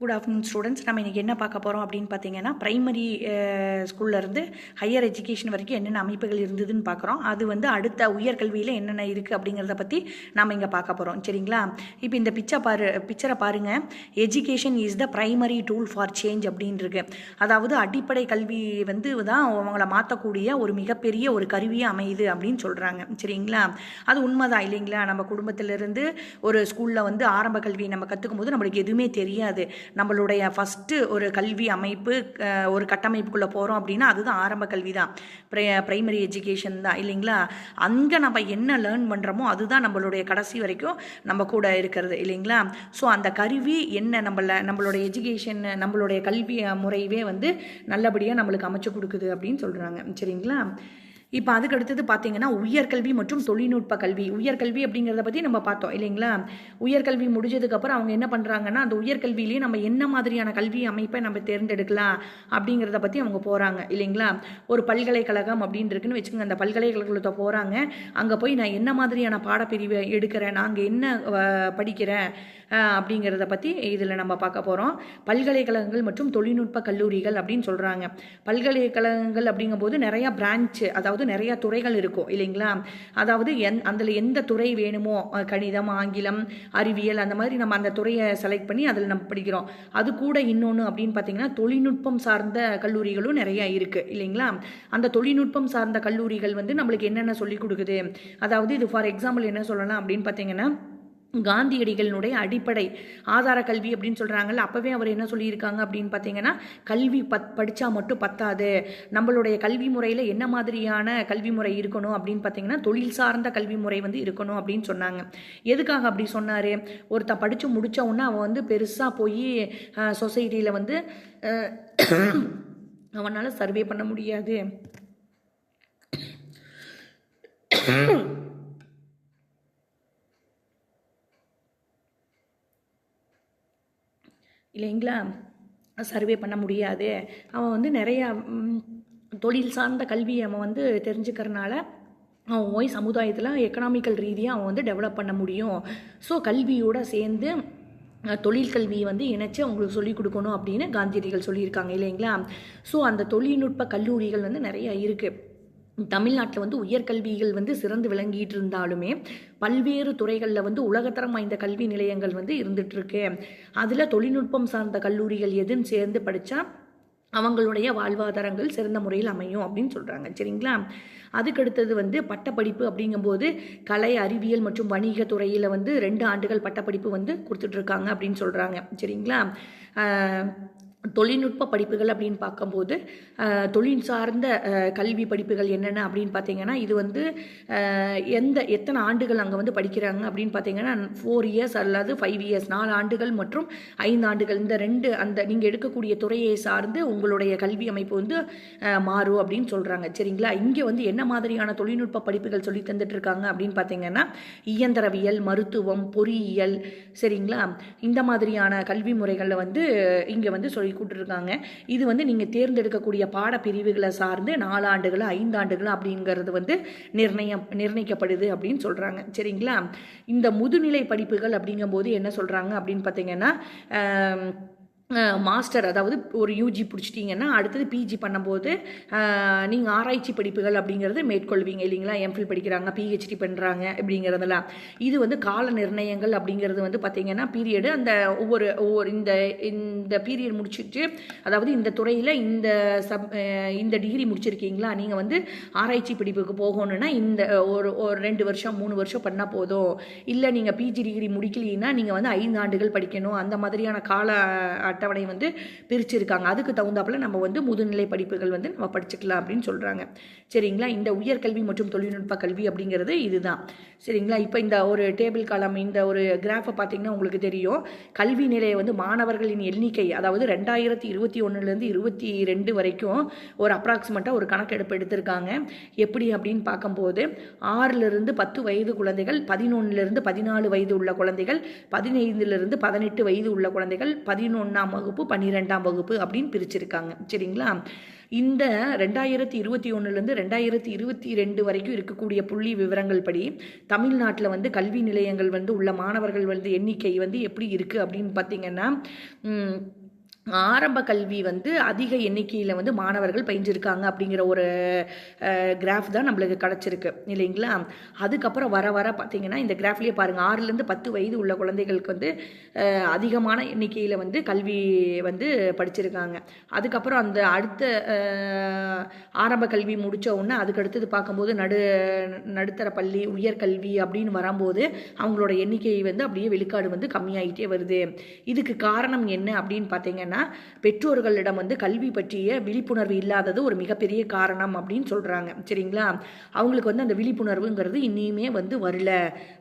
Good afternoon students. நம்ம இன்றைக்கி என்ன பார்க்க போகிறோம் அப்படின்னு பார்த்தீங்கன்னா, பிரைமரி ஸ்கூல்லேருந்து ஹையர் எஜுகேஷன் வரைக்கும் என்னென்ன அமைப்புகள் இருந்ததுன்னு பார்க்குறோம். அது வந்து அடுத்த உயர்கல்வியில் என்னென்ன இருக்குது அப்படிங்கிறத பற்றி நம்ம இங்கே பார்க்க போகிறோம். சரிங்களா? இப்போ இந்த பிக்சரை பாருங்கள். Education is the primary tool for change அப்படின்னு இருக்கு. அதாவது அடிப்படை கல்வி வந்து தான் அவங்கள மாற்றக்கூடிய ஒரு மிகப்பெரிய ஒரு கருவியாக அமையுது அப்படின்னு சொல்கிறாங்க. சரிங்களா? அது உண்மைதான் இல்லைங்களா? நம்ம குடும்பத்திலேருந்து ஒரு ஸ்கூலில் வந்து ஆரம்ப கல்வி நம்ம கற்றுக்கும் போது நம்மளுக்கு எதுவுமே தெரியாது. நம்மளுடைய ஃபஸ்ட்டு ஒரு கல்வி அமைப்பு ஒரு கட்டமைப்புக்குள்ளே போகிறோம் அப்படின்னா அதுதான் ஆரம்ப கல்வி தான், பிரைமரி எஜுகேஷன் தான் இல்லைங்களா? அங்கே நம்ம என்ன லேர்ன் பண்ணுறோமோ அதுதான் நம்மளுடைய கடைசி வரைக்கும் நம்ம கூட இருக்கிறது இல்லைங்களா? ஸோ அந்த கருவி என்ன நம்மளுடைய எஜுகேஷன் நம்மளுடைய கல்வி முறையவே வந்து நல்லபடியாக நம்மளுக்கு அமைச்சு கொடுக்குது அப்படின்னு சொல்கிறாங்க. சரிங்களா? இப்போ அதுக்கு அடுத்தது பார்த்தீங்கன்னா உயர்கல்வி மற்றும் தொழில்நுட்ப கல்வி. உயர்கல்வி அப்படிங்கிறத பற்றி நம்ம பார்த்தோம் இல்லைங்களா? உயர்கல்வி முடிஞ்சதுக்கப்புறம் அவங்க என்ன பண்ணுறாங்கன்னா அந்த உயர்கல்வியிலேயே நம்ம என்ன மாதிரியான கல்வி அமைப்பை நம்ம தேர்ந்தெடுக்கலாம் அப்படிங்கிறத பற்றி அவங்க போகிறாங்க இல்லைங்களா? ஒரு பல்கலைக்கழகம் அப்படின்னு இருக்குன்னு வச்சுக்கோங்க. அந்த பல்கலைக்கழகத்தை போகிறாங்க. அங்கே போய் நான் என்ன மாதிரியான பாடப்பிரிவை எடுக்கிறேன், நாங்கள் என்ன படிக்கிறேன் அப்படிங்கிறத பற்றி இதில் நம்ம பார்க்க போகிறோம். பல்கலைக்கழகங்கள் மற்றும் தொழில்நுட்ப கல்லூரிகள் அப்படின்னு சொல்கிறாங்க. பல்கலைக்கழகங்கள் அப்படிங்கும்போது நிறையா பிரான்ச்சு, அதாவது நிறையா துறைகள் இருக்கும் இல்லைங்களா? அதாவது அதில் எந்த துறை வேணுமோ, கணிதம், ஆங்கிலம், அறிவியல், அந்த மாதிரி நம்ம அந்த துறையை செலக்ட் பண்ணி அதில் நம்ம படிக்கிறோம். அது கூட இன்னொன்று அப்படின்னு பார்த்தீங்கன்னா தொழில்நுட்பம் சார்ந்த கல்லூரிகளும் நிறையா இருக்குது இல்லைங்களா? அந்த தொழில்நுட்பம் சார்ந்த கல்லூரிகள் வந்து நம்மளுக்கு என்னென்ன சொல்லிக் கொடுக்குது, அதாவது இது ஃபார் எக்ஸாம்பிள் என்ன சொல்லலாம் அப்படின்னு பார்த்தீங்கன்னா காந்தியடிகளினுடைய அடிப்படை ஆதார கல்வி அப்படின்னு சொல்கிறாங்கல்ல. அப்போவே அவர் என்ன சொல்லியிருக்காங்க அப்படின்னு பார்த்தீங்கன்னா, கல்வி படித்தா மட்டும் பத்தாது, நம்மளுடைய கல்வி முறையில் என்ன மாதிரியான கல்வி முறை இருக்கணும் அப்படின்னு பார்த்தீங்கன்னா தொழில் சார்ந்த கல்வி முறை வந்து இருக்கணும் அப்படின்னு சொன்னாங்க. எதுக்காக அப்படி சொன்னார்? ஒருத்தன் படித்து முடித்த உடனே அவன் வந்து பெருசாக போய் சொசைட்டியில் வந்து அவனால் சர்வே பண்ண முடியாது. இல்லைங்களா? சர்வே பண்ண முடியாது. அவன் வந்து நிறையா தொழில் சார்ந்த கல்வியை அவன் வந்து தெரிஞ்சுக்கிறனால அவன் போய் சமுதாயத்தில் எக்கனாமிக்கல் ரீதியாக அவன் வந்து டெவலப் பண்ண முடியும். ஸோ கல்வியோடு சேர்ந்து தொழிற்கல்வியை வந்து இணைச்சி அவங்களுக்கு சொல்லிக் கொடுக்கணும் அப்படின்னு காந்தியடிகள் சொல்லியிருக்காங்க இல்லைங்களா? ஸோ அந்த தொழில்நுட்ப கல்லூரிகள் வந்து நிறையா இருக்குது. தமிழ்நாட்டில் வந்து உயர்கல்விகள் வந்து சிறந்து விளங்கிட்டு இருந்தாலுமே பல்வேறு துறைகளில் வந்து உலகத்தரம் வாய்ந்த கல்வி நிலையங்கள் வந்து இருந்துகிட்ருக்கு. அதில் தொழில்நுட்பம் சார்ந்த கல்லூரிகள் எதுன்னு சேர்ந்து படித்தா அவங்களுடைய வாழ்வாதாரங்கள் சிறந்த முறையில் அமையும் அப்படின்னு சொல்கிறாங்க. சரிங்களா? அதுக்கடுத்தது வந்து பட்டப்படிப்பு அப்படிங்கும்போது கலை, அறிவியல் மற்றும் வணிக துறையில் வந்து 2 ஆண்டுகள் பட்டப்படிப்பு வந்து கொடுத்துட்ருக்காங்க அப்படின்னு சொல்கிறாங்க. சரிங்களா? தொழில்நுட்ப படிப்புகள் அப்படின்னு பார்க்கும்போது தொழில் சார்ந்த கல்வி படிப்புகள் என்னென்ன அப்படின்னு பார்த்தீங்கன்னா இது வந்து எத்தனை ஆண்டுகள் அங்கே வந்து படிக்கிறாங்க அப்படின்னு பார்த்தீங்கன்னா 4 இயர்ஸ் அல்லது 5 இயர்ஸ், 4 ஆண்டுகள் மற்றும் 5 ஆண்டுகள், இந்த 2 அந்த நீங்கள் எடுக்கக்கூடிய துறையை சார்ந்து உங்களுடைய கல்வி அமைப்பு வந்து மாறும் அப்படின்னு சொல்கிறாங்க. சரிங்களா? இங்கே வந்து என்ன மாதிரியான தொழில்நுட்ப படிப்புகள் சொல்லி தந்துட்டு இருக்காங்க அப்படின்னு பார்த்தீங்கன்னா இயந்திரவியல், மருத்துவம், பொறியியல், சரிங்களா? இந்த மாதிரியான கல்வி முறைகளில் வந்து இங்கே வந்து சொல்லி கூட்டிருக்காங்க. இது வந்து நீங்கள் தேர்ந்தெடுக்கக்கூடிய பாடப்பிரிவுகளை சார்ந்து 4 ஆண்டுகள் 5 ஆண்டுகள் அப்படிங்கிறது வந்து நிர்ணயிக்கப்படுது அப்படின்னு சொல்கிறாங்க. சரிங்களா? இந்த முதுநிலை படிப்புகள் அப்படிங்கும்போது என்ன சொல்கிறாங்க அப்படின்னு பார்த்தீங்கன்னா மாஸ்டர், அதாவது ஒரு யூஜி பிடிச்சிட்டிங்கன்னா அடுத்தது பிஜி பண்ணும்போது நீங்கள் ஆராய்ச்சி படிப்புகள் அப்படிங்கிறது மேற்கொள்வீங்க இல்லைங்களா? எம்ஃபில் படிக்கிறாங்க, பிஹெச்டி பண்ணுறாங்க அப்படிங்கிறதெல்லாம். இது வந்து கால நிர்ணயங்கள் அப்படிங்கிறது வந்து பார்த்திங்கன்னா பீரியடு, அந்த ஒவ்வொரு இந்த பீரியட் முடிச்சுட்டு, அதாவது இந்த துறையில் இந்த டிகிரி முடிச்சிருக்கீங்களா, நீங்கள் வந்து ஆராய்ச்சி படிப்புக்கு போகணுன்னா இந்த ஒரு 2 வருஷம் 3 வருஷம் பண்ணால் போதும், இல்லை நீங்கள் பிஜி டிகிரி முடிக்கலீங்கன்னா நீங்கள் வந்து 5 ஆண்டுகள் படிக்கணும், அந்த மாதிரியான கால அட்டவணை வந்து பிரிச்சிருக்காங்க. அதுக்கு தகுந்தாப்புல நம்ம வந்து முதுநிலை படிப்புகள் வந்து நம்ம படிச்சுக்கலாம் அப்படின்னு சொல்கிறாங்க. சரிங்களா? இந்த உயர்கல்வி மற்றும் தொழில்நுட்ப கல்வி அப்படிங்கிறது இதுதான். சரிங்களா? இப்போ இந்த ஒரு டேபிள் காலம், இந்த ஒரு கிராஃபை பார்த்தீங்கன்னா உங்களுக்கு தெரியும். கல்வி நிலையை வந்து மாணவர்களின் எண்ணிக்கை, அதாவது 2021லேருந்து 22 வரைக்கும் ஒரு அப்ராக்சிமேட்டாக ஒரு கணக்கெடுப்பு எடுத்திருக்காங்க. எப்படி அப்படின்னு பார்க்கும்போது 6லிருந்து 10 வயது குழந்தைகள், 11லிருந்து 14 வயது உள்ள குழந்தைகள், 15லிருந்து 18 வயது உள்ள குழந்தைகள், 11ஆம் 11ஆம் வகுப்பு 12ஆம் வகுப்பு அப்படின்னு பிரிச்சிருக்காங்க. சரிங்களா? இந்த 2021லேருந்து 2022 வரைக்கும் இருக்கக்கூடிய புள்ளி விவரங்கள் படி தமிழ்நாட்டில் வந்து கல்வி நிலையங்கள் வந்து உள்ள மாணவர்கள் வந்து எண்ணிக்கை வந்து எப்படி இருக்குது அப்படின்னு பார்த்தீங்கன்னா, ஆரம்ப கல்வி வந்து அதிக எண்ணிக்கையில் வந்து மாணவர்கள் பயின்றிருக்காங்க அப்படிங்கிற ஒரு கிராஃப் தான் நம்மளுக்கு கிடச்சிருக்கு இல்லைங்களா? அதுக்கப்புறம் வர வர பார்த்தீங்கன்னா இந்த கிராஃப்லேயே பாருங்கள், 6லேருந்து 10 வயது உள்ள குழந்தைகளுக்கு வந்து அதிகமான எண்ணிக்கையில் வந்து கல்வி வந்து படிச்சிருக்காங்க. அதுக்கப்புறம் அந்த அடுத்த ஆரம்ப கல்வி முடித்த உடனே அதுக்கடுத்தது பார்க்கும்போது நடுத்தர பள்ளி உயர்கல்வி அப்படின்னு வரும்போது அவங்களோட எண்ணிக்கை வந்து அப்படியே விழுக்காடு வந்து கம்மியாகிட்டே வருது. இதுக்கு காரணம் என்ன அப்படின்னு பார்த்தீங்கன்னா, பெற்றோர்களிடம் வந்து கல்வி பற்றிய விழிப்புணர்வு இல்லாதது ஒரு மிகப்பெரிய காரணம் அப்படின்னு சொல்கிறாங்க. சரிங்களா? அவங்களுக்கு வந்து அந்த விழிப்புணர்வுங்கிறது இன்னுமே வந்து வரல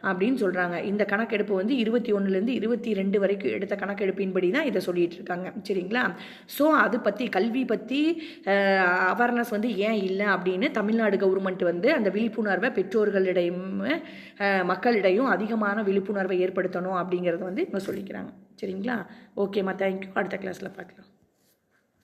அப்படின்னு சொல்கிறாங்க. இந்த கணக்கெடுப்பு வந்து 21லேருந்து 22 வரைக்கும் எடுத்த கணக்கெடுப்பின்படி தான் இதை சொல்லிட்டு இருக்காங்க. சரிங்களா? ஸோ அது பற்றி கல்வி பற்றி அவேர்னஸ் வந்து ஏன் இல்லை அப்படின்னு தமிழ்நாடு கவர்மெண்ட் வந்து அந்த விழிப்புணர்வை பெற்றோர்களிடையும் மக்களிடையும் அதிகமான விழிப்புணர்வை ஏற்படுத்தணும் அப்படிங்கிறத வந்து இப்போ சொல்லிக்கிறாங்க. சரிங்களா? ஓகேம்மா, தேங்க்யூ. அடுத்த கிளாஸில் பார்க்கலாம்.